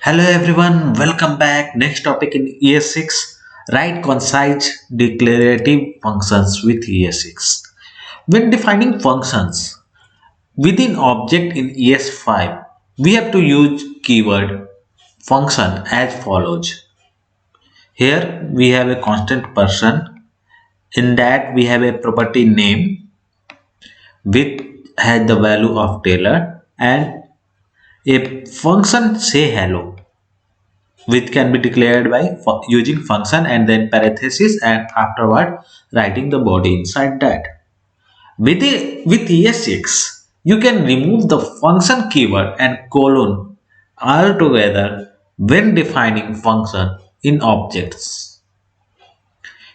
Hello everyone, welcome back. Next topic in ES6, write concise declarative functions with ES6. When defining functions within object in ES5, we have to use keyword function as follows. Here we have a constant person. In that we have a property name which has the value of Taylor and a function say hello which can be declared by using function and then parenthesis and afterward writing the body inside that. With ES6, you can remove the function keyword and colon altogether when defining function in objects.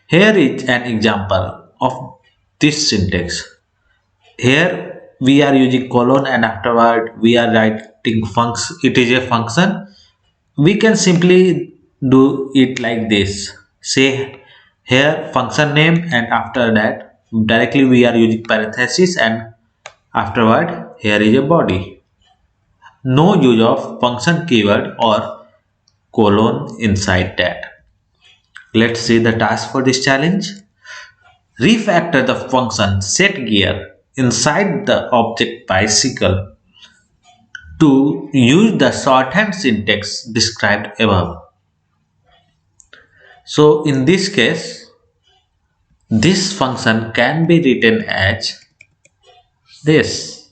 Here is an example of this syntax. Here we are using colon and afterward we are writing function. It is a function. We can simply do it like this. Say here function name and after that directly we are using parenthesis and afterward here is a body. No use of function keyword or colon inside that. Let's see the task for this challenge. Refactor the function setGear inside the object bicycle to use the shorthand syntax described above. So in this case, this function can be written as this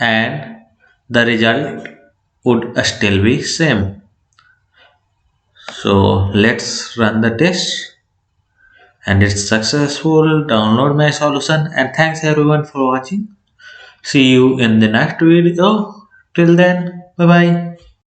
and the result would still be same. So let's run the test and it's successful. Download my solution and thanks everyone for watching. See you in the next video. Till then, bye bye.